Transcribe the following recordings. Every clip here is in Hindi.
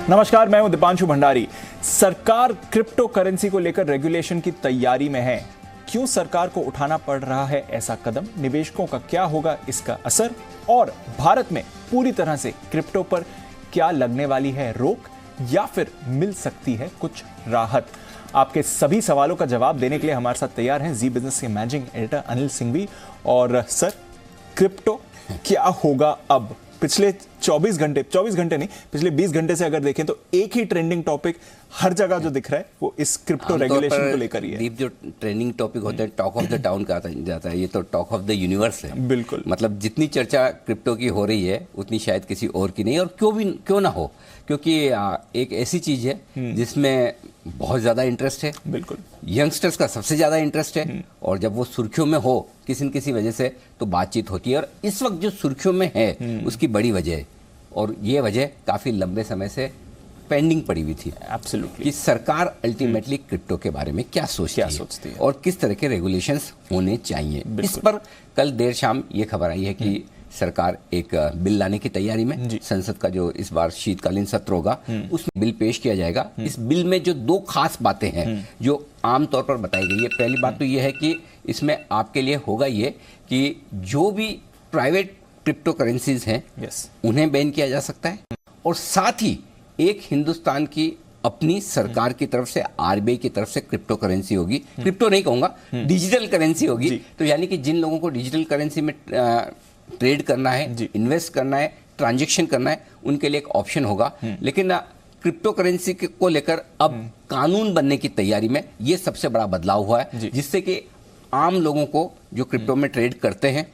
नमस्कार, मैं हूं दीपांशु भंडारी। सरकार क्रिप्टो करेंसी को लेकर रेगुलेशन की तैयारी में है। क्यों सरकार को उठाना पड़ रहा है ऐसा कदम? निवेशकों का क्या होगा इसका असर? और भारत में पूरी तरह से क्रिप्टो पर क्या लगने वाली है रोक, या फिर मिल सकती है कुछ राहत? आपके सभी सवालों का जवाब देने के लिए हमारे साथ तैयार हैं जी बिजनेस के मैनेजिंग एडिटर अनिल सिंघवी। और सर, क्रिप्टो क्या होगा अब? पिछले 24 घंटे नहीं, पिछले 20 घंटे से अगर देखें तो एक ही ट्रेंडिंग टॉपिक हर जगह जो दिख रहा है वो इस क्रिप्टो रेगुलेशन को लेकर ही है। दीप, जो ट्रेंडिंग टॉपिक होता है, टॉक ऑफ द टाउन कहा जाता है, ये तो टॉक ऑफ द यूनिवर्स है। बिल्कुल, मतलब जितनी चर्चा क्रिप्टो की हो रही है उतनी शायद किसी और की नहीं, और क्यों ना हो, क्योंकि एक ऐसी चीज है जिसमें बहुत ज्यादा इंटरेस्ट है। बिल्कुल, यंगस्टर्स का सबसे ज्यादा इंटरेस्ट है, और जब वो सुर्खियों में हो किसी न किसी वजह से तो बातचीत होती है। और इस वक्त जो सुर्खियों में है उसकी बड़ी वजह है, और ये वजह काफी लंबे समय से पेंडिंग पड़ी हुई थी। एब्सोल्युटली, कि सरकार अल्टीमेटली क्रिप्टो के बारे में क्या सोचती है और किस तरह के रेगुलेशंस होने चाहिए। इस पर कल देर शाम ये खबर आई है कि सरकार एक बिल लाने की तैयारी में। संसद का जो इस बार शीतकालीन सत्र होगा उसमें बिल पेश किया जाएगा। इस बिल में जो दो खास बातें हैं जो आमतौर पर बताई गई है, पहली बात तो ये है कि इसमें आपके लिए होगा ये कि जो भी प्राइवेट क्रिप्टो करेंसीज हैं उन्हें बैन किया जा सकता है, और साथ ही एक हिंदुस्तान की अपनी सरकार की तरफ से, आरबीआई की तरफ से क्रिप्टो करेंसी होगी। क्रिप्टो नहीं कहूंगा, डिजिटल करेंसी होगी। तो यानी कि जिन लोगों को डिजिटल करेंसी में ट्रेड करना है, इन्वेस्ट करना है, ट्रांजैक्शन करना है, उनके लिए एक ऑप्शन होगा। लेकिन क्रिप्टो करेंसी को लेकर अब कानून बनने की तैयारी में ये सबसे बड़ा बदलाव हुआ है, जिससे कि आम लोगों को जो क्रिप्टो में ट्रेड करते हैं,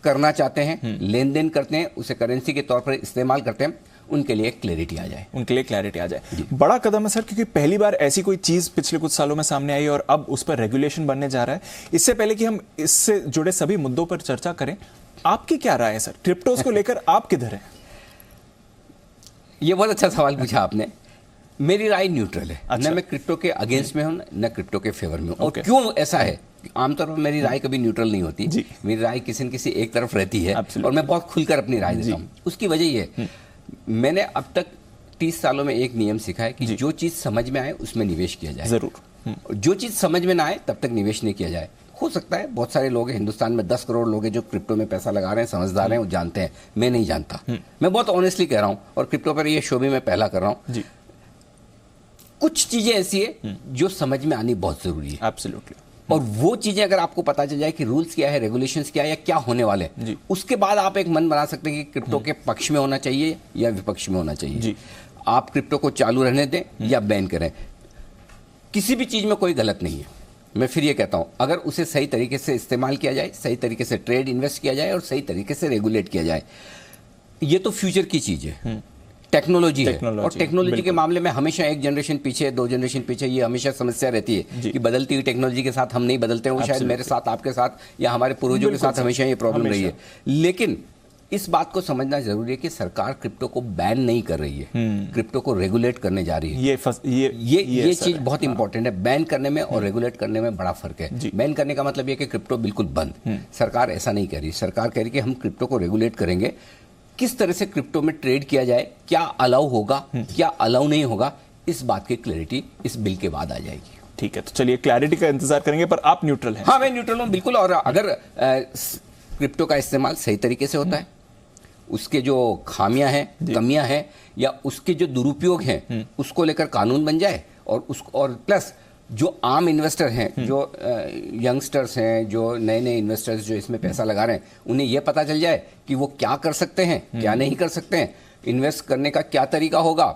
करना चाहते हैं, लेन देन करते हैं, उसे करेंसी के तौर पर इस्तेमाल करते हैं, उनके लिए क्लैरिटी आ जाए। बड़ा कदम है सर, क्योंकि पहली बार ऐसी कोई चीज पिछले कुछ सालों में सामने आई और अब उस पर रेगुलेशन बनने जा रहा है। इससे पहले कि हम इससे जुड़े सभी मुद्दों पर चर्चा करें, आपकी क्या राय है सर? क्रिप्टोस को लेकर आप किधर हैं? ये बहुत अच्छा सवाल पूछा आपने। मेरी राय न्यूट्रल है। न मैं क्रिप्टो के अगेंस्ट में हूं, न क्रिप्टो के फेवर में हूं। और क्यों ऐसा है? आमतौर पर मेरी राय कभी न्यूट्रल नहीं होती। मेरी राय किसी न किसी एक तरफ रहती है, और मैं बहुत खुलकर अपनी राय देता हूं। उसकी वजह ये है, मैंने अब तक 30 सालों में एक नियम सीखा है कि जो चीज समझ में आए उसमें निवेश किया जाए। जरूर। जो चीज समझ में ना आए तब तक निवेश नहीं किया जाए। हो सकता है बहुत सारे लोग हैं हिंदुस्तान में, 10 करोड़ लोग हैं जो क्रिप्टो में पैसा लगा रहे हैं, समझदार हैं, वो जानते हैं। मैं नहीं जानता। मैं बहुत ऑनेस्टली कह रहा हूं, और क्रिप्टो पर ये शो भी मैं पहला कर रहा हूं। कुछ चीजें ऐसी है जो समझ में आनी बहुत जरूरी है। एब्सोल्युटली। और वो चीजें अगर आपको पता चल जाए कि रूल्स क्या है, रेगुलेशंस क्या है, या क्या होने वाले हैं, उसके बाद आप एक मन बना सकते हैं कि क्रिप्टो के पक्ष में होना चाहिए या विपक्ष में होना चाहिए। आप क्रिप्टो को चालू रहने दें या बैन करें, किसी भी चीज में कोई गलत नहीं है। मैं फिर ये कहता हूं, अगर उसे सही तरीके से इस्तेमाल किया जाए, सही तरीके से ट्रेड इन्वेस्ट किया जाए, और सही तरीके से रेगुलेट किया जाए, ये तो फ्यूचर की चीज है, टेक्नोलॉजी है। और टेक्नोलॉजी के मामले में हमेशा एक जनरेशन पीछे, 2 जनरेशन पीछे, ये हमेशा समस्या रहती है कि बदलती हुई टेक्नोलॉजी के साथ हम नहीं बदलते हैं। वो शायद मेरे साथ, आपके साथ, या हमारे पूर्वजों के साथ हमेशा ये प्रॉब्लम रही है। लेकिन इस बात को समझना जरूरी है कि सरकार क्रिप्टो को बैन नहीं कर रही है, क्रिप्टो को रेगुलेट करने जा रही है। ये चीज बहुत इंपॉर्टेंट है। बैन करने में और रेगुलेट करने में बड़ा फर्क है। बैन करने का मतलब यह कि क्रिप्टो बिल्कुल बंद। सरकार ऐसा नहीं कह रही। सरकार कह रही कि हम क्रिप्टो को रेगुलेट करेंगे, किस तरह से क्रिप्टो में ट्रेड किया जाए, क्या अलाउ होगा, क्या अलाउ नहीं होगा, इस बात की क्लैरिटी इस बिल के बाद आ जाएगी। ठीक है, तो चलिए क्लैरिटी का इंतजार करेंगे, पर आप न्यूट्रल हैं? हाँ, मैं न्यूट्रल हूं बिल्कुल। और अगर क्रिप्टो का इस्तेमाल सही तरीके से होता है, उसके जो खामियां हैं, कमियां हैं, या उसके जो दुरुपयोग हैं, उसको लेकर कानून बन जाए, और प्लस जो आम इन्वेस्टर हैं, जो यंगस्टर्स हैं, जो नए इन्वेस्टर्स जो इसमें पैसा लगा रहे हैं, उन्हें यह पता चल जाए कि वो क्या कर सकते हैं, क्या नहीं कर सकते हैं, इन्वेस्ट करने का क्या तरीका होगा,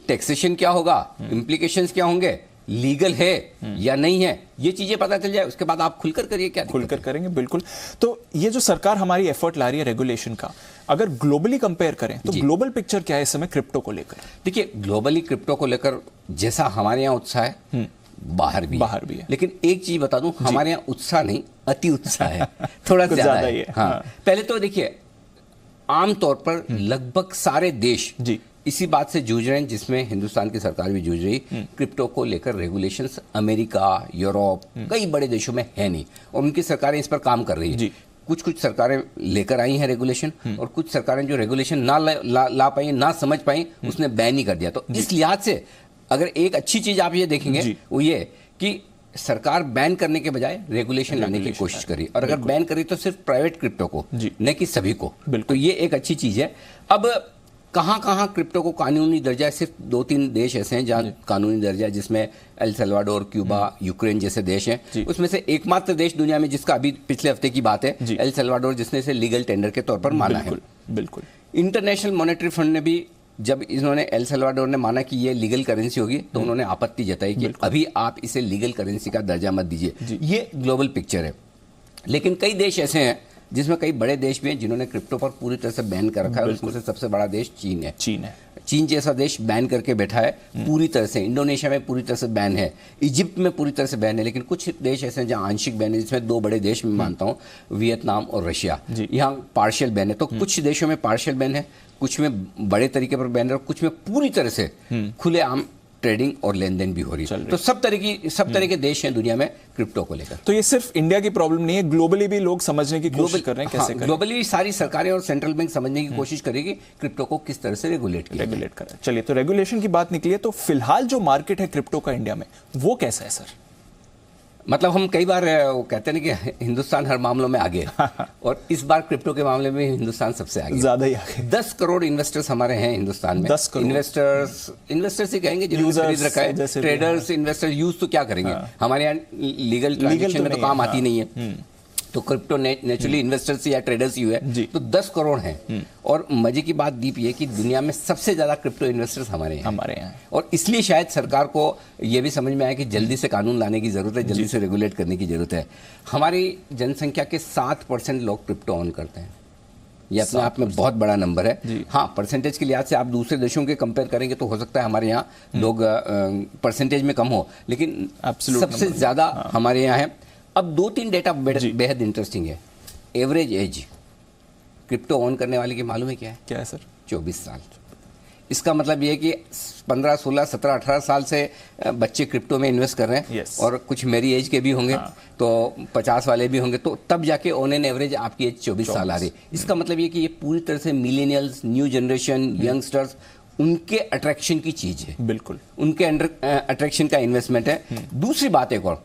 टैक्सेशन क्या होगा, इम्प्लीकेशंस क्या होंगे, लीगल है या नहीं है, ये चीजें पता चल जाए, उसके बाद आप खुलकर करिए। क्या खुलकर करेंगे? बिल्कुल। तो ये जो सरकार हमारी एफर्ट ला रही है रेगुलेशन का, अगर ग्लोबली कंपेयर करें तो ग्लोबल पिक्चर क्या है इस समय क्रिप्टो को लेकर? देखिए, ग्लोबली क्रिप्टो को लेकर जैसा हमारे यहाँ उत्साह है, बाहर भी है। लेकिन एक चीज बता दूं, हमारे यहाँ उत्साह नहीं, अति उत्साह है। थोड़ा ज्यादा है। हाँ। पहले तो देखिए, आमतौर पर लगभग सारे देश इसी बात से जूझ रहे हैं, जिसमें हिंदुस्तान की सरकार भी जूझ रही। क्रिप्टो को लेकर रेगुलेशंस अमेरिका, यूरोप, कई बड़े देशों में है नहीं, और उनकी सरकारें इस पर काम कर रही है। कुछ कुछ सरकारें लेकर आई हैं रेगुलेशन, और कुछ सरकारें जो रेगुलेशन ना ला पाई, ना समझ पाई, उसने बैन ही कर दिया। तो इस लिहाज से अगर एक अच्छी चीज आप ये देखेंगे वो ये कि सरकार बैन करने के बजाय रेगुलेशन लाने की कोशिश करी, और अगर बैन करी तो सिर्फ प्राइवेट क्रिप्टो को, न कि सभी को। तो ये एक अच्छी चीज है। अब कहां कहां क्रिप्टो को कानूनी दर्जा है? सिर्फ 2-3 देश ऐसे हैं जहां कानूनी दर्जा है, जिसमें एल सल्वाडोर, क्यूबा, यूक्रेन जैसे देश हैं। उसमें से एकमात्र देश दुनिया में जिसका अभी पिछले हफ्ते की बात है, एल सल्वाडोर, जिसने इसे लीगल टेंडर के तौर पर माना है। बिल्कुल। इंटरनेशनल मॉनेटरी फंड ने भी, जब इन्होंने एल सल्वाडोर ने माना कि ये लीगल करेंसी होगी, तो उन्होंने आपत्ति जताई कि अभी आप इसे लीगल करेंसी का दर्जा मत दीजिए। ये ग्लोबल पिक्चर है। लेकिन कई देश ऐसे हैं, जिसमें कई बड़े देश भी हैं, जिन्होंने क्रिप्टो पर पूरी तरह से बैन कर रखा है। उसमें से सबसे बड़ा देश चीन है। चीन जैसा देश बैन करके बैठा है पूरी तरह से। इंडोनेशिया में पूरी तरह से बैन है, इजिप्ट में पूरी तरह से बैन है। लेकिन कुछ देश ऐसे हैं जहां आंशिक बैन है, जिसमें 2 बड़े देश मैं मानता हूं, वियतनाम और रशिया। यहाँ पार्शियल बैन है। तो कुछ देशों में पार्शियल बैन है, कुछ में बड़े तरीके पर बैन है, और कुछ में पूरी तरह से खुलेआम ट्रेडिंग और लेन देन भी हो रही है। तो सब तरह के देश हैं दुनिया में क्रिप्टो को लेकर। तो ये सिर्फ इंडिया की प्रॉब्लम नहीं है, ग्लोबली भी लोग समझने की कोशिश कर रहे हैं कैसे करें। ग्लोबली सारी सरकारें और सेंट्रल बैंक समझने की कोशिश करेगी क्रिप्टो को किस तरह से रेगुलेट करें। चलिए, तो रेगुलेशन की बात निकली है, तो फिलहाल जो मार्केट है क्रिप्टो का इंडिया में, वो कैसा है सर? मतलब हम कई बार वो कहते हैं कि हिंदुस्तान हर मामलों में आगे है, और इस बार क्रिप्टो के मामले में हिंदुस्तान सबसे आगे, ज्यादा ही आगे। 10 करोड़ इन्वेस्टर्स हमारे हैं हिंदुस्तान में। 10 करोड़ इन्वेस्टर्स ही कहेंगे, जिन्होंने खरीद रखा है। ट्रेडर्स, इन्वेस्टर्स, यूज तो क्या करेंगे? हमारे यहाँ लीगल ट्रांजेक्शन में तो काम आती नहीं है, तो क्रिप्टो नेचुरली इन्वेस्टर्स या ट्रेडर्स ही हुए। तो 10 करोड़ हैं। और मजे की बात दीप ये कि दुनिया में सबसे ज्यादा क्रिप्टो इन्वेस्टर्स हमारे यहाँ। और इसलिए शायद सरकार को यह भी समझ में आया कि जल्दी से कानून लाने की जरूरत है, जल्दी से रेगुलेट करने की जरूरत है। हमारी जनसंख्या के 7% लोग क्रिप्टो ऑन करते हैं। ये अपने आप में बहुत बड़ा नंबर है। हाँ, परसेंटेज के लिहाज से आप दूसरे देशों के कंपेयर करेंगे तो हो सकता है हमारे यहाँ लोग परसेंटेज में कम हो, लेकिन सबसे ज्यादा हमारे यहाँ है। अब 2-3 डेटा बेहद इंटरेस्टिंग है। एवरेज एज क्रिप्टो ऑन करने वाले की मालूम है क्या है? क्या है सर? 24 साल। इसका मतलब ये है कि 15, 16, 17, 18 साल से बच्चे क्रिप्टो में इन्वेस्ट कर रहे हैं। और कुछ मेरी एज के भी होंगे, तो 50 वाले भी होंगे, तो तब जाके ऑन एन एवरेज आपकी एज 24 साल आ रही है। इसका मतलब ये कि ये पूरी तरह से मिलेनियल्स, न्यू जनरेशन, यंगस्टर्स, उनके अट्रैक्शन की चीज है। बिल्कुल, उनके अट्रैक्शन का इन्वेस्टमेंट है। दूसरी बात एक और,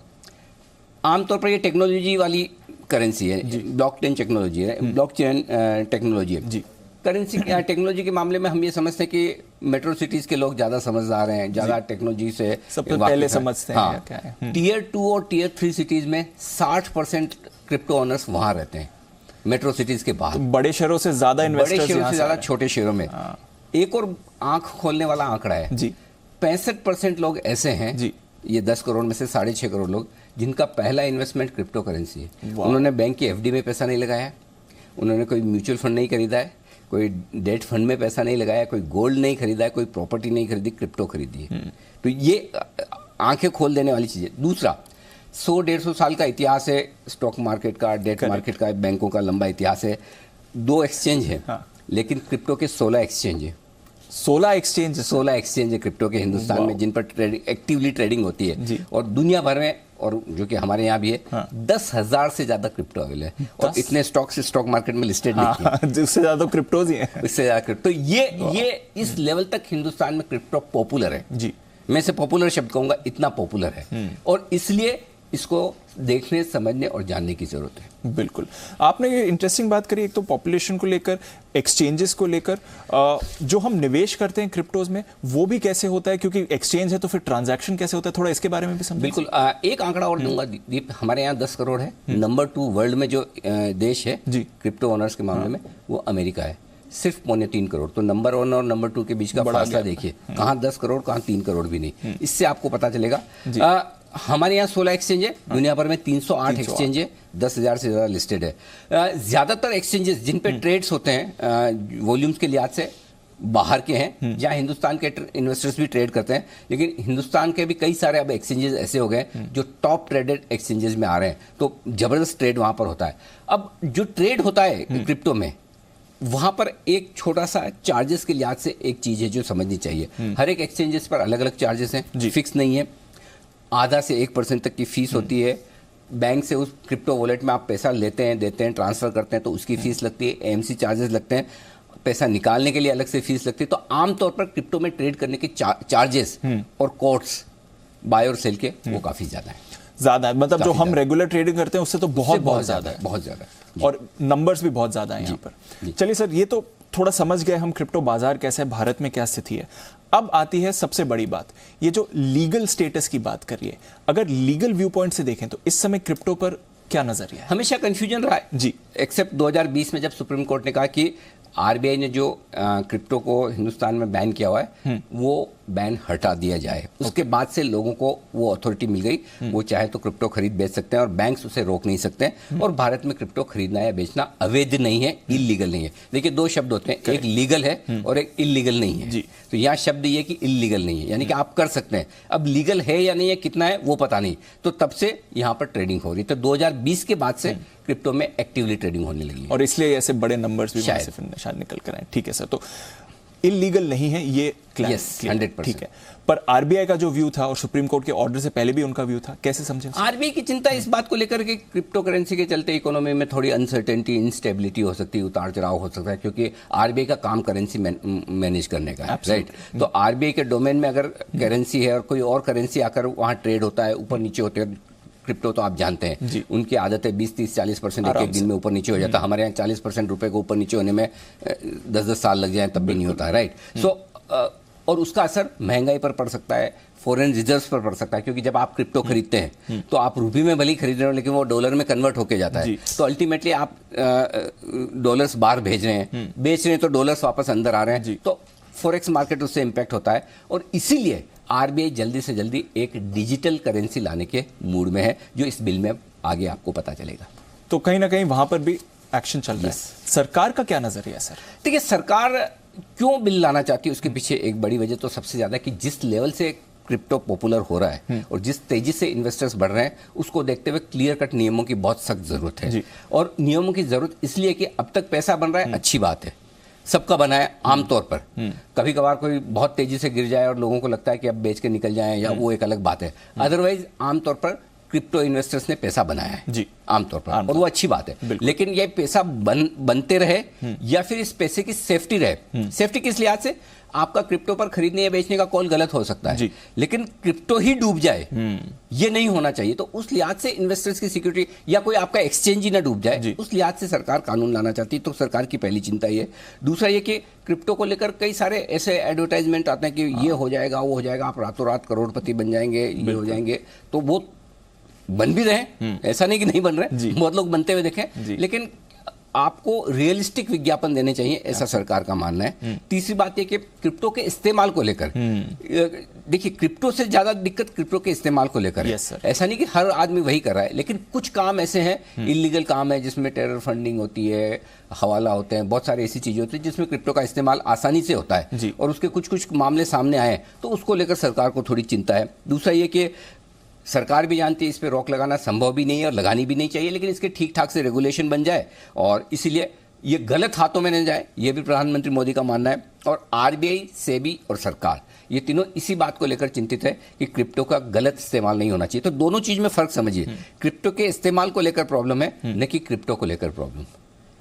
आमतौर पर ये टेक्नोलॉजी वाली करेंसी है, ब्लॉकचेन टेक्नोलॉजी है, ब्लॉकचेन टेक्नोलॉजी है। करेंसी टेक्नोलॉजी के मामले में हम ये समझते हैं कि मेट्रो सिटीज के लोग ज्यादा समझदार हैं, ज्यादा टेक्नोलॉजी से सबसे पहले समझते हैं। क्या है? टियर 2 और टियर 3 सिटीज में 60% क्रिप्टो ओनर्स वहां रहते हैं, मेट्रो सिटीज के बाहर। बड़े शहरों से ज्यादा इन्वेस्टर्स, बड़े शहरों से ज्यादा छोटे शहरों में। एक और आंख खोलने वाला आंकड़ा है जी, 65% लोग ऐसे हैं जी, ये 10 करोड़ में से 6.5 करोड़ लोग, जिनका पहला इन्वेस्टमेंट क्रिप्टो करेंसी है। उन्होंने बैंक की एफडी में पैसा नहीं लगाया, उन्होंने कोई म्यूचुअल फंड नहीं खरीदा है, कोई डेट फंड में पैसा नहीं लगाया, कोई गोल्ड नहीं खरीदा है, कोई प्रॉपर्टी नहीं खरीदी, क्रिप्टो खरीदी है। तो ये आंखें खोल देने वाली चीज है। दूसरा, 100-150 साल का इतिहास है स्टॉक मार्केट का, डेट मार्केट का, बैंकों का लंबा इतिहास है। 2 एक्सचेंज है, लेकिन क्रिप्टो के 16 एक्सचेंज है। 16 एक्सचेंज है क्रिप्टो के हिंदुस्तान में, जिन पर एक्टिवली ट्रेडिंग होती है। और दुनिया भर में, और जो कि हमारे यहाँ भी है, 10,000 से ज्यादा क्रिप्टो अवेलेबल है। और इतने स्टॉक मार्केट में लिस्टेड नहीं है। उससे ज्यादा क्रिप्टोज ही है। इससे ज्यादा क्रिप्टो, ये इस लेवल तक हिंदुस्तान में क्रिप्टो पॉपुलर है जी। मैं इसे पॉपुलर शब्द कहूंगा, इतना पॉपुलर है। और इसलिए इसको देखने, समझने और जानने की जरूरत है। बिल्कुल, आपने ये इंटरेस्टिंग बात करी, एक तो पॉपुलेशन को लेकर, एक्सचेंजेस को लेकर, जो हम निवेश करते हैं क्रिप्टोज में वो भी कैसे होता है, क्योंकि एक्सचेंज है तो फिर ट्रांजैक्शन कैसे होता है, थोड़ा इसके बारे में भी समझें। बिल्कुल, एक आंकड़ा और दूंगा दीप, हमारे यहाँ 10 करोड़ है। नंबर 2 वर्ल्ड में जो देश है जी क्रिप्टो ओनर्स के मामले में, वो अमेरिका है, सिर्फ 3.25 करोड़। तो नंबर 1 और नंबर 2 के बीच का फासला देखिए, कहाँ 10 करोड़, कहाँ 3 करोड़ भी नहीं। इससे आपको पता चलेगा। हमारे यहाँ 16 एक्सचेंज है, दुनिया भर में 308 एक्सचेंज है, 10,000 से ज्यादा लिस्टेड है। ज्यादातर एक्सचेंजेस जिन पे ट्रेड्स होते हैं वॉल्यूम्स के लिहाज से बाहर के हैं, जहां हिंदुस्तान के इन्वेस्टर्स भी ट्रेड करते हैं, लेकिन हिंदुस्तान के भी कई सारे अब एक्सचेंजेस ऐसे हो गए जो टॉप ट्रेडेड एक्सचेंजेस में आ रहे हैं। तो जबरदस्त ट्रेड वहां पर होता है। अब जो ट्रेड होता है क्रिप्टो में, वहां पर एक छोटा सा चार्जेस के लिहाज से एक चीज है जो समझनी चाहिए। हर एक एक्सचेंजेस पर अलग अलग चार्जेस हैं, फिक्स नहीं है। आधा से 1% तक की फीस होती है। बैंक से उस क्रिप्टो वॉलेट में आप पैसा लेते हैं, देते हैं, ट्रांसफर करते हैं तो उसकी फीस लगती है, एएमसी चार्जेस लगते हैं, पैसा निकालने के लिए अलग से फीस लगती है। तो आमतौर पर क्रिप्टो में ट्रेड करने के चार्जेस और कॉस्ट्स बाय और सेल के वो काफी ज्यादा है, मतलब जो हम रेगुलर ट्रेडिंग करते हैं उससे तो बहुत ज्यादा है, बहुत ज्यादा, और नंबर्स भी बहुत ज्यादा है यहाँ पर। चलिए सर, ये तो थोड़ा समझ गए हम क्रिप्टो बाजार कैसे है, भारत में क्या स्थिति है। अब आती है सबसे बड़ी बात, ये जो लीगल स्टेटस की बात करिए, अगर लीगल व्यू पॉइंट से देखें तो इस समय क्रिप्टो पर क्या नजरिया है? हमेशा कंफ्यूजन रहा है जी, एक्सेप्ट 2020 में जब सुप्रीम कोर्ट ने कहा कि आरबीआई ने जो क्रिप्टो को हिंदुस्तान में बैन किया हुआ है वो बैन हटा दिया जाए। उसके बाद से लोगों को वो अथॉरिटी मिल गई, वो चाहे तो क्रिप्टो खरीद बेच सकते हैं और बैंक्स उसे रोक नहीं सकते। और भारत में क्रिप्टो खरीदना या बेचना अवैध नहीं है, इल्लीगल नहीं है। देखिए, दो शब्द होते हैं, एक लीगल है और एक इल्लीगल नहीं है। तो यहाँ शब्द ये कि इल्लीगल नहीं है, यानी कि आप कर सकते हैं। अब लीगल है या नहीं है, कितना है वो पता नहीं, तो तब से यहाँ पर ट्रेडिंग हो रही है। तो 2020 के बाद से क्रिप्टो में एक्टिवली ट्रेडिंग होने लगी है और इसलिए ऐसे बड़े नंबर्स भी शायद निकल कर आए। ठीक है सर, तो इल्लीगल नहीं है ये क्लियर, 100%। ठीक है, पर आरबीआई का जो व्यू था और सुप्रीम कोर्ट के ऑर्डर से पहले भी उनका व्यू था, कैसे समझे? आरबीआई की चिंता इस बात को लेकर के क्रिप्टो करेंसी के चलते इकोनॉमी में थोड़ी अनसर्टेनिटी, इंस्टेबिलिटी हो सकती है, उतार चढ़ाव हो सकता है, क्योंकि आरबीआई का काम करेंसी मैनेज करने का है, राइट। तो आरबीआई के डोमेन में अगर करेंसी है और कोई और करेंसी आकर वहां ट्रेड होता है, ऊपर नीचे होते हैं, क्रिप्टो तो आप जानते हैं उनकी आदत है 20, 30, 40% एक दिन में ऊपर नीचे हो जाता है। हमारे यहाँ 40% रुपए को ऊपर नीचे होने में 10-10 साल लग जाए तब भी नहीं होता है, राइट। सो और उसका असर महंगाई पर पड़ सकता है, फॉरेन रिजर्व्स पर पड़ सकता है, क्योंकि जब आप क्रिप्टो खरीदते हैं तो आप रुपये में भले ही खरीद रहे हो लेकिन वो डॉलर में कन्वर्ट होके जाता है। तो अल्टीमेटली आप डॉलर्स बाहर भेज रहे हैं, बेच रहे हैं तो डॉलर्स वापस अंदर आ रहे हैं, तो फॉरेक्स मार्केट उससे इंपैक्ट होता है। और इसीलिए आरबीआई जल्दी से जल्दी एक डिजिटल करेंसी लाने के मूड में है, जो इस बिल में आगे आपको पता चलेगा। तो कहीं ना कहीं वहां पर भी एक्शन चल रहा है। सरकार का क्या नजरिया है सर? देखिए, सरकार क्यों बिल लाना चाहती है, उसके पीछे एक बड़ी वजह तो सबसे ज्यादा कि जिस लेवल से क्रिप्टो पॉपुलर हो रहा है और जिस तेजी से इन्वेस्टर्स बढ़ रहे हैं, उसको देखते हुए क्लियर कट नियमों की बहुत सख्त जरूरत है। और नियमों की जरूरत इसलिए कि अब तक पैसा बन रहा है, अच्छी बात है, सबका बना है। आमतौर पर कभी कभार कोई बहुत तेजी से गिर जाए और लोगों को लगता है कि अब बेच के निकल जाएं, या वो एक अलग बात है। अदरवाइज आमतौर पर क्रिप्टो इन्वेस्टर्स ने पैसा बनाया है जी, आमतौर पर, और वो अच्छी बात है। लेकिन ये पैसा बनते रहे या फिर इस पैसे की सेफ्टी रहे। सेफ्टी किस लिहाज से? आपका क्रिप्टो पर खरीदने या बेचने का कॉल गलत हो सकता है, लेकिन क्रिप्टो ही डूब जाए ये नहीं होना चाहिए। तो उस लिहाज से इन्वेस्टर्स की सिक्योरिटी, या कोई आपका एक्सचेंज ही ना डूब जाए, उस लिहाज से सरकार कानून लाना चाहती है। तो सरकार की पहली चिंता ये। दूसरा ये कि क्रिप्टो को लेकर कई सारे ऐसे एडवर्टाइजमेंट आते हैं कि ये हो जाएगा, वो हो जाएगा, आप रातों रात करोड़पति बन जाएंगे, ये हो जाएंगे। तो वो बन भी रहे, ऐसा नहीं कि नहीं बन रहे, बहुत लोग बनते हुए देखें, लेकिन आपको रियलिस्टिक विज्ञापन देने चाहिए, ऐसा सरकार का मानना है। तीसरी बात यह कि क्रिप्टो के इस्तेमाल को लेकर, देखिए, क्रिप्टो से ज्यादा दिक्कत क्रिप्टो के इस्तेमाल को लेकर है। ऐसा नहीं कि हर आदमी वही कर रहा है, लेकिन कुछ काम ऐसे हैं, इलीगल काम है जिसमें टेरर फंडिंग होती है, हवाला होते हैं, बहुत सारी ऐसी चीजें होती है जिसमें क्रिप्टो का इस्तेमाल आसानी से होता है, और उसके कुछ कुछ मामले सामने आए, तो उसको लेकर सरकार को थोड़ी चिंता है। दूसरा ये कि सरकार भी जानती है इस पे रोक लगाना संभव भी नहीं है और लगानी भी नहीं चाहिए, लेकिन इसके ठीक ठाक से रेगुलेशन बन जाए और इसीलिए ये गलत हाथों में न जाए, ये भी प्रधानमंत्री मोदी का मानना है। और आरबीआई, सेबी और सरकार, ये तीनों इसी बात को लेकर चिंतित है कि क्रिप्टो का गलत इस्तेमाल नहीं होना चाहिए। तो दोनों चीज में फर्क समझिए, क्रिप्टो के इस्तेमाल को लेकर प्रॉब्लम है, न कि क्रिप्टो को लेकर प्रॉब्लम।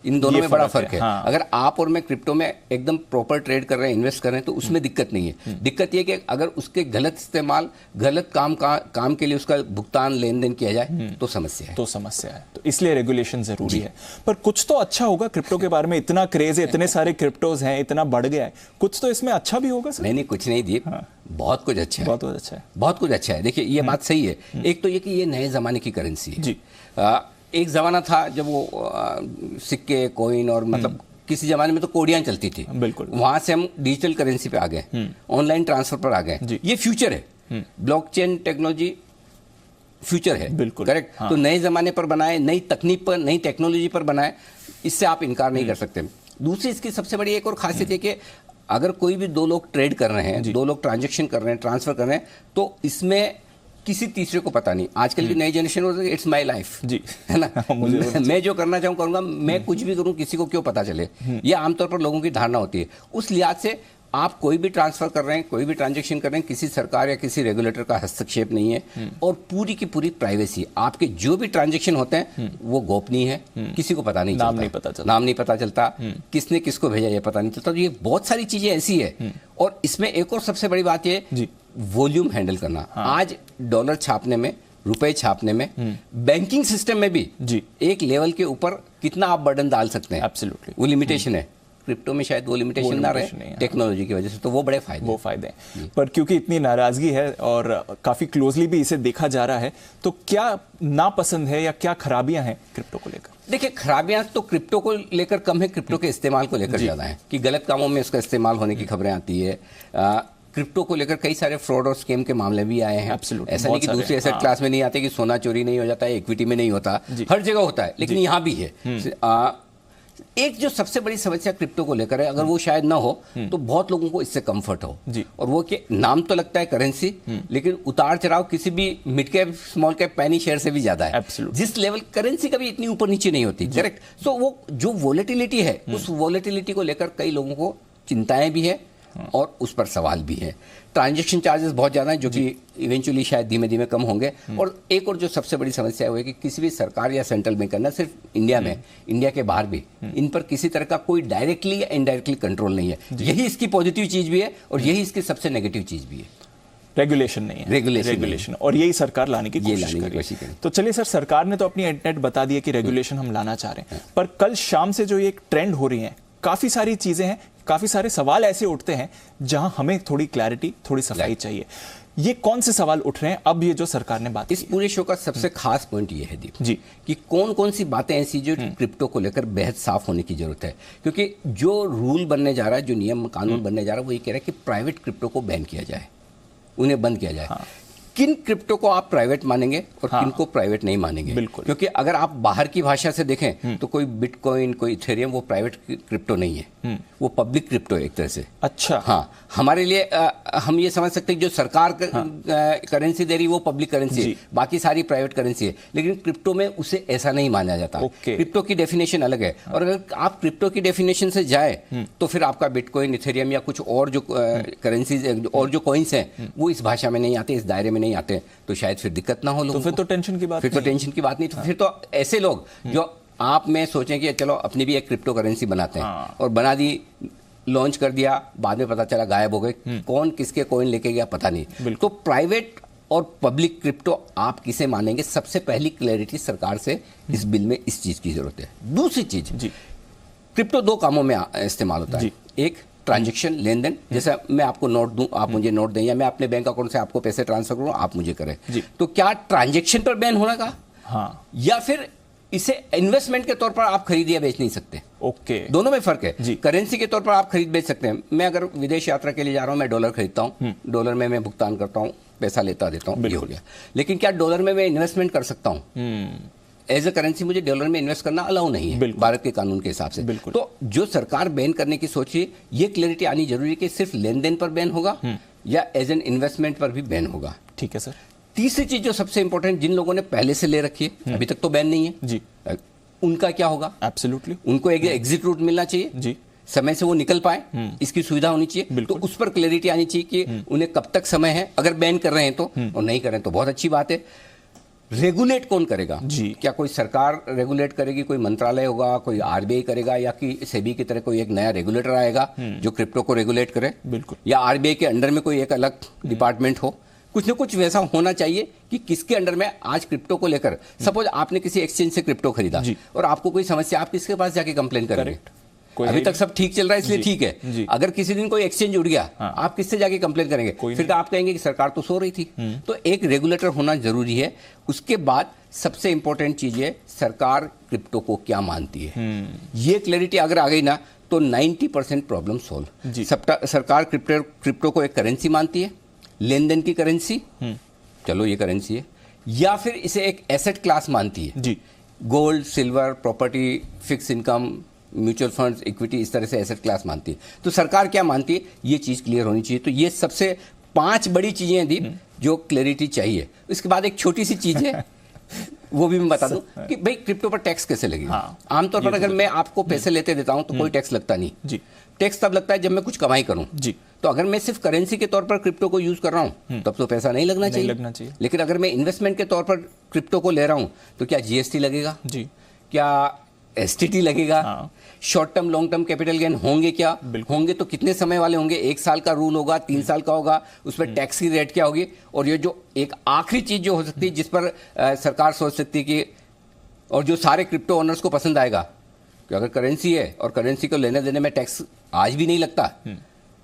इन दोनों में बड़ा फर्क है। हाँ। अगर आप और मैं क्रिप्टो में एकदम प्रॉपर ट्रेड कर रहे हैं, इन्वेस्ट कर रहे हैं, तो उसमें दिक्कत नहीं है। दिक्कत यह कि अगर उसके गलत इस्तेमाल, गलत काम के लिए उसका भुगतान, लेन देन किया जाए तो समस्या है। तो इसलिए रेगुलेशन जरूरी है। पर कुछ तो अच्छा होगा क्रिप्टो के बारे में, इतना क्रेज है, इतने सारे क्रिप्टोज हैं, इतना बढ़ गया है, कुछ तो इसमें अच्छा भी होगा सर? नहीं, कुछ नहीं दीप, बहुत कुछ अच्छा है, बहुत कुछ अच्छा है। देखिए, ये बात सही है। एक तो ये कि ये नए जमाने की करेंसी है जी। एक जमाना था जब वो सिक्के, कॉइन और मतलब किसी जमाने में तो कोडियां चलती थी, बिल्कुल, वहां से हम डिजिटल करेंसी पे आ गए, ऑनलाइन ट्रांसफर पर आ गए। ये फ्यूचर है, ब्लॉकचेन टेक्नोलॉजी फ्यूचर है, बिल्कुल करेक्ट। हाँ। तो नए जमाने पर बनाए, नई तकनीक पर, नई टेक्नोलॉजी पर बनाए, इससे आप इनकार नहीं कर सकते। दूसरी इसकी सबसे बड़ी एक और खासियत है कि अगर कोई भी दो लोग ट्रेड कर रहे हैं, दो लोग ट्रांजेक्शन कर रहे हैं, ट्रांसफर कर रहे हैं, तो इसमें किसी तीसरे को पता नहीं। आजकल की नई जनरेशन हो, इट्स माय लाइफ जी, है ना, मैं जो करना चाहूँ करूंगा, मैं कुछ भी करूँ, किसी को क्यों पता चले, ये आमतौर पर लोगों की धारणा होती है। उस लिहाज से आप कोई भी ट्रांसफर कर रहे हैं, कोई भी ट्रांजैक्शन कर रहे हैं, किसी सरकार या किसी रेगुलेटर का हस्तक्षेप नहीं है और पूरी की पूरी प्राइवेसी। आपके जो भी ट्रांजैक्शन होते हैं वो गोपनीय है, किसी को पता नहीं चलता, नाम नहीं पता चलता, किसने किसको भेजा ये पता नहीं चलता। तो ये बहुत सारी चीजें ऐसी है। और इसमें एक और सबसे बड़ी बात ये वॉल्यूम हैंडल करना। आज डॉलर छापने में, रुपए छापने में, बैंकिंग सिस्टम में भी एक लेवल के ऊपर कितना आप बर्डन डाल सकते हैं, एब्सोल्युटली वो लिमिटेशन है। क्रिप्टो में शायद वो लिमिटेशन ना रहे टेक्नोलॉजी की वजह से, तो वो बड़े फायदे हैं। पर क्योंकि इतनी नाराजगी है और काफी क्लोजली भी इसे देखा जा रहा है, तो क्या नापसंद है या क्या खराबियां हैं क्रिप्टो को लेकर? देखिए, खराबियां तो क्रिप्टो को लेकर कम है, क्रिप्टो के इस्तेमाल को लेकर ज्यादा है कि गलत कामों में इसका इस्तेमाल होने की खबरें आती है। क्रिप्टो को लेकर कई सारे फ्रॉड और स्कैम के मामले भी आए हैं। ऐसा नहीं कि दूसरी एसेट क्लास में नहीं आते, कि सोना चोरी नहीं हो जाता है, इक्विटी में नहीं होता, हर जगह होता है, लेकिन यहाँ भी है। एक जो सबसे बड़ी समस्या क्रिप्टो को लेकर है, अगर वो शायद ना हो तो बहुत लोगों को इससे कंफर्ट हो, और वो कि नाम तो लगता है करेंसी, लेकिन उतार चढ़ाव किसी भी मिड कैप स्मॉल कैप पैनी शेयर से भी ज्यादा है। जिस लेवल करेंसी कभी इतनी ऊपर नीचे नहीं होती, करेक्ट। सो वो जो वोलेटिलिटी है, उस वोलेटिलिटी को लेकर कई लोगों को चिंताएं भी है और उस पर सवाल भी है। ट्रांजैक्शन चार्जेस बहुत ज़्यादा हैं, जो कि इवेंचुअली शायद धीमे धीमे कम होंगे। और एक और जो सबसे बड़ी समस्या है वो है कि किसी भी सरकार या सेंट्रल बैंक, ना सिर्फ इंडिया में, इंडिया के बाहर भी, इन पर किसी तरह का कोई डायरेक्टली या इनडायरेक्टली कंट्रोल नहीं है। यही इसकी पॉजिटिव चीज़ भी है और यही इसकी सबसे नेगेटिव चीज़ भी है। रेगुलेशन नहीं है, रेगुलेशन, और यही सरकार लाने की कोशिश करेगी। तो चलिए सर, सरकार ने तो अपनी इंटेंट बता दी है कि रेगुलेशन हम लाना चाह रहे हैं, पर कल शाम से जो ये एक ट्रेंड हो रही है, काफी सारी चीजें हैं, काफी सारे सवाल ऐसे उठते हैं जहां हमें थोड़ी क्लैरिटी, थोड़ी सफाई चाहिए। ये कौन से सवाल उठ रहे हैं अब ये जो सरकार ने बात? इस पूरे शो का सबसे खास पॉइंट ये है दीप जी, कि कौन कौन सी बातें ऐसी जो क्रिप्टो को लेकर बेहद साफ होने की जरूरत है। क्योंकि जो रूल बनने जा रहा है, जो नियम कानून बनने जा रहा है, वो ये कह रहा है कि प्राइवेट क्रिप्टो को बैन किया जाए, उन्हें बंद किया जाए। किन क्रिप्टो को आप प्राइवेट मानेंगे और किन को प्राइवेट नहीं मानेंगे? बिल्कुल, क्योंकि अगर आप बाहर की भाषा से देखें तो कोई बिटकॉइन, कोई इथेरियम वो प्राइवेट क्रिप्टो नहीं है, वो पब्लिक क्रिप्टो है एक तरह से। अच्छा, हाँ, हमारे लिए हम ये समझ सकते हैं जो सरकार करेंसी दे रही वो पब्लिक करेंसी है, बाकी सारी प्राइवेट करेंसी है, लेकिन क्रिप्टो में उसे ऐसा नहीं माना जाता। क्रिप्टो की डेफिनेशन अलग है, और अगर आप क्रिप्टो की डेफिनेशन से जाए तो फिर आपका बिटकॉइन, इथेरियम या कुछ और जो करेंसीज और जो कॉइन्स हैं वो इस भाषा में नहीं आते, इस दायरे में नहीं आते, तो शायद फिर दिक्कत ना हो लोगों को। फिर तो टेंशन की बात, फिर तो टेंशन की बात नहीं। तो फिर तो ऐसे लोग जो आप में सोचें कि चलो अपनी भी एक क्रिप्टो करेंसी बनाते हैं, और बना दी, लॉन्च कर दिया, बाद में पता चला गायब हो गए, कौन किसके कॉइन लेके गया पता नहीं। तो प्राइवेट और पब्लिक क्रिप्टो आप किसे मानेंगे? सबसे पहली क्लैरिटी सरकार से इस बिल में इस चीज की जरूरत है। दूसरी चीज, क्रिप्टो दो कामों में इस्तेमाल होता है। एक ट्रांजैक्शन, लेन देन, जैसे मैं आपको नोट दूं, आप मुझे नोट दें, या मैं अपने बैंक अकाउंट से आपको पैसे ट्रांसफर करूं, आप मुझे करें, तो क्या ट्रांजैक्शन पर बैन होने का? हाँ। या फिर इसे इन्वेस्टमेंट के तौर पर आप खरीद या बेच नहीं सकते? ओके, दोनों में फर्क है। करेंसी के तौर पर आप खरीद बेच सकते हैं। मैं अगर विदेश यात्रा के लिए जा रहा हूं, मैं डॉलर खरीदता हूं, डॉलर में मैं भुगतान करता हूं, पैसा लेता देता हूं, ये हो गया। लेकिन क्या डॉलर में मैं इन्वेस्टमेंट कर सकता हूं? एज ए करेंसी मुझे डॉलर में इन्वेस्ट करना अलाउ नहीं है भारत के कानून के हिसाब से। तो जो सरकार बैन करने की सोच रही है, ये क्लैरिटी आनी जरूरी है कि सिर्फ लेन देन पर बैन होगा या एज एन इन्वेस्टमेंट पर भी बैन होगा। ठीक है सर। तीसरी चीज जो सबसे इंपॉर्टेंट, जिन लोगों ने पहले से ले रखी है, अभी तक तो बैन नहीं है जी, उनका क्या होगा? एब्सोल्युटली, उनको एक एग्जिट रूट मिलना चाहिए जी, समय से वो निकल पाए, इसकी सुविधा होनी चाहिए। तो उस पर क्लैरिटी आनी चाहिए कि उन्हें कब तक समय है, अगर बैन कर रहे हैं तो, और नहीं कर रहे हैं तो बहुत अच्छी बात है। रेगुलेट कौन करेगा जी? क्या कोई सरकार रेगुलेट करेगी, कोई मंत्रालय होगा, कोई आरबीआई करेगा, या कि सेबी की तरह कोई एक नया रेगुलेटर आएगा जो क्रिप्टो को रेगुलेट करे? बिल्कुल। या आरबीआई के अंडर में कोई एक अलग डिपार्टमेंट हो? कुछ ना कुछ वैसा होना चाहिए कि किसके अंडर में आज क्रिप्टो को लेकर, सपोज आपने किसी एक्सचेंज से क्रिप्टो खरीदा और आपको कोई समस्या, आप किसके पास जाके कंप्लेन करेंगे? अभी तक सब ठीक चल रहा है इसलिए ठीक है। अगर किसी दिन कोई एक्सचेंज उड़ गया, आप किससे जाके कंप्लेन करेंगे? फिर तो आप कहेंगे कि सरकार तो सो रही थी। तो एक रेगुलेटर होना जरूरी है। उसके बाद सबसे इंपॉर्टेंट चीज है, सरकार क्रिप्टो को क्या मानती है। ये क्लैरिटी अगर आ गई ना, तो 90% प्रॉब्लम सोल्व। सरकार क्रिप्टो को एक करेंसी मानती है, लेन देन की करेंसी, चलो ये करेंसी है, या फिर इसे एक एसेट क्लास मानती है जी, gold, silver, property, fix income, mutual funds, equity, इस तरह से एसेट क्लास मानती है। तो सरकार क्या मानती है, ये चीज क्लियर होनी चाहिए। तो ये सबसे 5 बड़ी चीजें हैं दीप, जो क्लैरिटी चाहिए। इसके बाद एक छोटी सी चीज है, वो भी मैं बता दूं कि भाई क्रिप्टो पर टैक्स कैसे लगेगा। आमतौर पर अगर मैं आपको पैसे लेते देता हूं तो कोई टैक्स लगता नहीं जी, टैक्स तब लगता है जब मैं कुछ कमाई करूं जी। तो अगर मैं सिर्फ करेंसी के तौर पर क्रिप्टो को यूज कर रहा हूं तब तो पैसा नहीं लगना चाहिए। लेकिन अगर मैं इन्वेस्टमेंट के तौर पर क्रिप्टो को ले रहा हूं तो क्या जीएसटी लगेगा जी, क्या एसटीटी लगेगा, short term long term capital gain होंगे, क्या होंगे तो कितने समय वाले होंगे, 1 साल का रूल होगा, 3 साल का होगा, उस पर टैक्स की रेट क्या होगी। और ये जो एक आखिरी चीज जो हो सकती है जिस पर सरकार सोच सकती है कि, और जो सारे क्रिप्टो ओनर्स को पसंद आएगा कि अगर करेंसी है और करेंसी को लेने देने में टैक्स आज भी नहीं लगता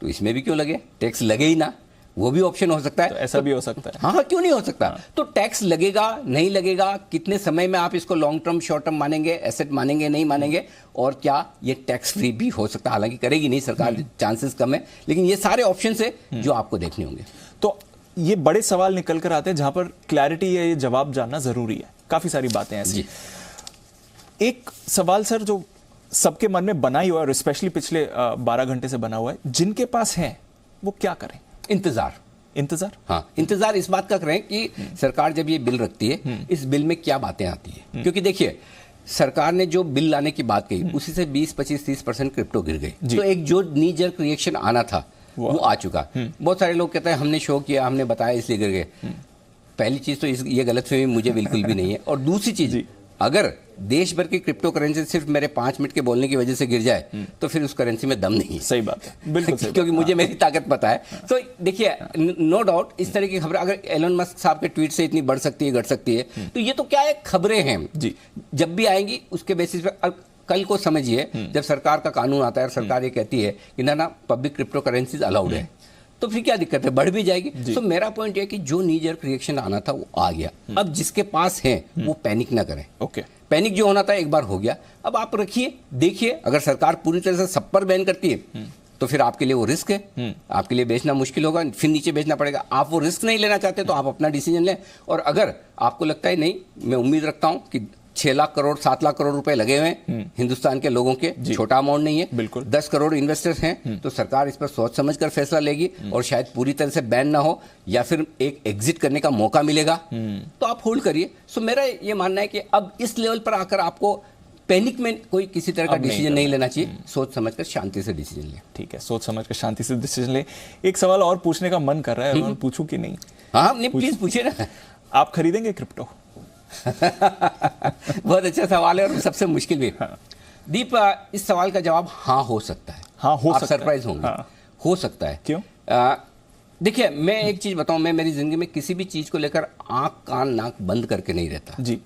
तो इसमें भी क्यों लगे, टैक्स लगे ही ना, वो भी ऑप्शन हो सकता है। तो ऐसा भी हो सकता है। हाँ, क्यों नहीं हो सकता। तो टैक्स लगेगा नहीं लगेगा, कितने समय में आप इसको लॉन्ग टर्म शॉर्ट टर्म मानेंगे, एसेट मानेंगे नहीं मानेंगे, और क्या ये टैक्स फ्री भी हो सकता है, हालांकि करेगी नहीं सरकार, चांसेस कम है, लेकिन ये सारे ऑप्शन है जो आपको देखने होंगे। तो ये बड़े सवाल निकल कर आते हैं जहां पर क्लैरिटी है, ये जवाब जानना जरूरी है। काफी सारी बातें ऐसी। एक सवाल सर जो सबके मन में बना ही हुआ है, और स्पेशली पिछले 12 घंटे से बना हुआ है, जिनके पास है वो क्या करें? इंतजार। हाँ, इंतजार इस बात का करें कि सरकार जब ये बिल रखती है इस बिल में क्या बातें आती है। क्योंकि देखिए सरकार ने जो बिल लाने की बात कही उसी से 20, 25, 30% क्रिप्टो गिर गई। तो एक जो नी जर्क रिएक्शन आना था वो आ चुका। बहुत सारे लोग कहते हैं हमने शो किया, हमने बताया इसलिए गिर गए। पहली चीज तो ये गलतफहमी मुझे बिल्कुल भी नहीं है। और दूसरी चीज, अगर देश भर की क्रिप्टो करेंसी सिर्फ मेरे 5 मिनट के बोलने की वजह से गिर जाए तो फिर उस करेंसी में दम नहीं है। सही बात है, बिल्कुल सही क्योंकि मुझे मेरी ताकत पता है। तो देखिए नो डाउट इस तरह की खबरें अगर एलन मस्क साहब के ट्वीट से इतनी बढ़ सकती है, घट सकती है, तो ये तो क्या है, खबरें हैं जी, जब भी आएंगी उसके बेसिस पे। कल को समझिए जब सरकार का कानून आता है और सरकार ये कहती है कि ना पब्लिक क्रिप्टो करेंसीज अलाउड है, तो फिर क्या दिक्कत है, बढ़ भी जाएगी। तो मेरा पॉइंट है कि जो नी जर्क रिएक्शन आना था वो आ गया। अब जिसके पास है वो पैनिक ना करें। ओके, पैनिक जो होना था एक बार हो गया, अब आप रखिए, देखिए अगर सरकार पूरी तरह से सब पर बैन करती है तो फिर आपके लिए वो रिस्क है, आपके लिए बेचना मुश्किल होगा, फिर नीचे बेचना पड़ेगा। आप वो रिस्क नहीं लेना चाहते तो आप अपना डिसीजन लें। और अगर आपको लगता है नहीं, मैं उम्मीद रखता हूं कि 6 लाख करोड़ 7 लाख करोड़ रुपए लगे हुए हैं हिंदुस्तान के लोगों के, छोटा अमाउंट नहीं है, बिल्कुल 10 करोड़ इन्वेस्टर्स हैं, तो सरकार इस पर सोच समझ कर फैसला लेगी और शायद पूरी तरह से बैन ना हो या फिर एक एग्जिट करने का मौका मिलेगा, तो आप होल्ड करिए। सो मेरा ये मानना है कि अब इस लेवल पर आकर आपको पैनिक में कोई किसी तरह का डिसीजन नहीं लेना चाहिए, सोच समझकर शांति से डिसीजन ले। ठीक है, सोच समझकर शांति से डिसीजन ले। एक सवाल और पूछने का मन कर रहा है, पूछूं कि नहीं? हाँ, नहीं प्लीज पूछिए ना। आप खरीदेंगे क्रिप्टो? बहुत अच्छा सवाल है और सबसे मुश्किल भी। दीप, इस सवाल का जवाब हाँ हो सकता है। हाँ हो सकता है, सरप्राइज होंगे। हो सकता है। क्यों? देखिए मैं एक चीज बताऊं, मैं मेरी जिंदगी में किसी भी चीज को लेकर आंख कान नाक बंद करके नहीं रहता जी।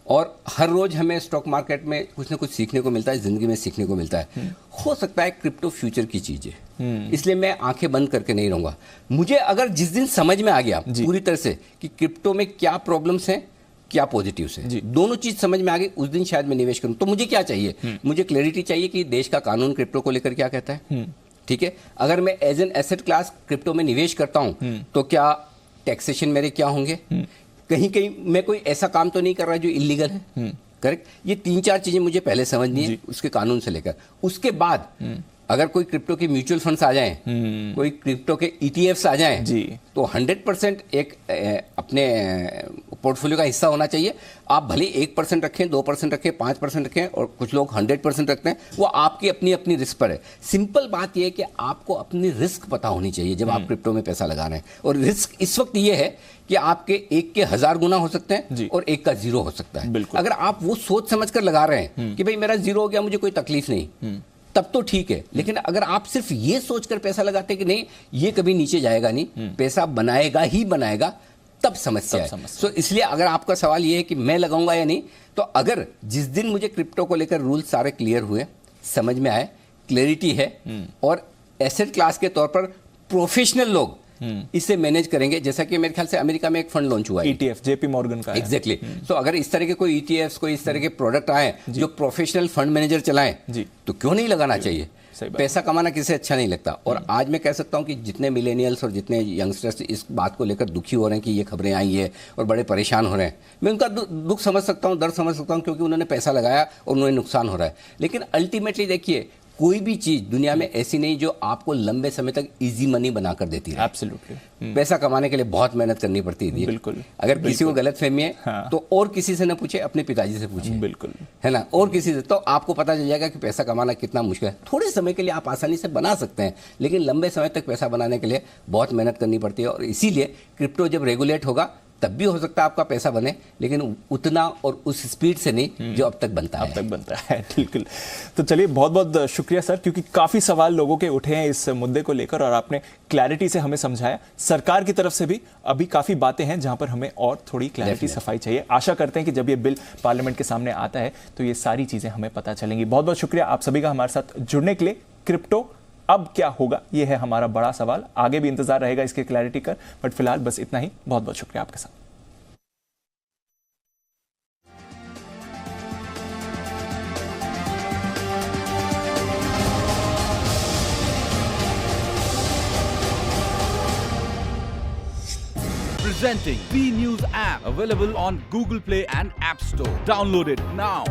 और हर रोज हमें स्टॉक मार्केट में कुछ ना कुछ सीखने को मिलता है, जिंदगी में सीखने को मिलता है। हो सकता है क्रिप्टो फ्यूचर की चीज है, इसलिए मैं आंखें बंद करके नहीं रहूंगा। मुझे अगर जिस दिन समझ में आ गया पूरी तरह से कि क्रिप्टो में क्या प्रॉब्लम्स हैं, क्या पॉजिटिव्स है, दोनों चीज समझ में आ गई, उस दिन शायद मैं निवेश करूं। तो मुझे क्या चाहिए? मुझे क्लैरिटी चाहिए कि देश का कानून क्रिप्टो को लेकर क्या कहता है। ठीक है, अगर मैं as an asset class crypto में निवेश करता हूं तो क्या टैक्सेशन मेरे क्या होंगे, कहीं कहीं मैं कोई ऐसा काम तो नहीं कर रहा जो इलीगल है। करेक्ट, ये 3-4 चीजें मुझे पहले समझनी है उसके कानून से लेकर। उसके बाद अगर कोई क्रिप्टो के म्यूचुअल फंड्स आ जाएं, कोई क्रिप्टो के ईटीएफ्स आ जाएं जी, तो 100% एक अपने पोर्टफोलियो का हिस्सा होना चाहिए। आप भले 1% रखें, 2% रखें, 5% रखें, और कुछ लोग 100% रखते हैं, वो आपकी अपनी अपनी रिस्क पर है। सिंपल बात यह है कि आपको अपनी रिस्क पता होनी चाहिए जब आप क्रिप्टो में पैसा लगा रहे हैं। और रिस्क इस वक्त ये है कि आपके 1 के 1000 गुना हो सकते हैं और 1 का 0 हो सकता है। अगर आप वो सोच समझ कर लगा रहे हैं कि भाई मेरा 0 हो गया, मुझे कोई तकलीफ नहीं, तब तो ठीक है। लेकिन अगर आप सिर्फ ये सोचकर पैसा लगाते हैं कि नहीं ये कभी नीचे जाएगा नहीं, पैसा बनाएगा ही बनाएगा, तब समस्या है। सो इसलिए अगर आपका सवाल ये है कि मैं लगाऊंगा या नहीं, तो अगर जिस दिन मुझे क्रिप्टो को लेकर रूल सारे क्लियर हुए, समझ में आए, क्लैरिटी है और एसेट क्लास के तौर पर प्रोफेशनल लोग इसे मैनेज करेंगे, जैसा कि मेरे ख्याल से अमेरिका में एक फंड लॉन्च हुआ है, ETF, JP मॉर्गन का। एग्जैक्टली। सो अगर इस तरह के कोई ETFs, कोई इस तरह के प्रोडक्ट आए जो प्रोफेशनल फंड मैनेजर चलाएं, तो क्यों नहीं लगाना चाहिए? पैसा कमाना किसे अच्छा नहीं लगता। और आज मैं कह सकता हूं कि जितने मिलेनियल्स और जितने यंगस्टर्स इस बात को लेकर दुखी हो रहे हैं कि ये खबरें आई है और बड़े परेशान हो रहे हैं, मैं उनका दुख समझ सकता हूं, दर्द समझ सकता हूं, क्योंकि उन्होंने पैसा लगाया और उन्हें नुकसान हो रहा है। लेकिन अल्टीमेटली देखिए, कोई भी चीज दुनिया में ऐसी नहीं जो आपको लंबे समय तक इजी मनी बनाकर देती है। एब्सोल्युटली। पैसा कमाने के लिए बहुत मेहनत करनी पड़ती है। बिल्कुल। अगर किसी को गलत फहमी है तो और किसी से न पूछे, अपने पिताजी से पूछे। बिल्कुल, है ना, और किसी से, तो आपको पता चल जाएगा कि पैसा कमाना कितना मुश्किल है। थोड़े समय के लिए आप आसानी से बना सकते हैं, लेकिन लंबे समय तक पैसा बनाने के लिए बहुत मेहनत करनी पड़ती है। और इसीलिए क्रिप्टो जब रेगुलेट होगा तब भी हो सकता है आपका पैसा बने, लेकिन उतना और उस स्पीड से नहीं जो अब तक बनता है। बिल्कुल। तो चलिए, बहुत बहुत शुक्रिया सर, क्योंकि काफी सवाल लोगों के उठे हैं इस मुद्दे को लेकर और आपने क्लैरिटी से हमें समझाया। सरकार की तरफ से भी अभी काफी बातें हैं जहां पर हमें और थोड़ी क्लैरिटी, सफाई चाहिए। आशा करते हैं कि जब ये बिल पार्लियामेंट के सामने आता है तो ये सारी चीजें हमें पता चलेंगी। बहुत बहुत शुक्रिया आप सभी का हमारे साथ जुड़ने के लिए। क्रिप्टो अब क्या होगा, ये है हमारा बड़ा सवाल। आगे भी इंतजार रहेगा इसके क्लैरिटी का, बट फिलहाल बस इतना ही। बहुत बहुत शुक्रिया आपके साथ। Presenting B News app, available on Google Play and App Store. Download it now.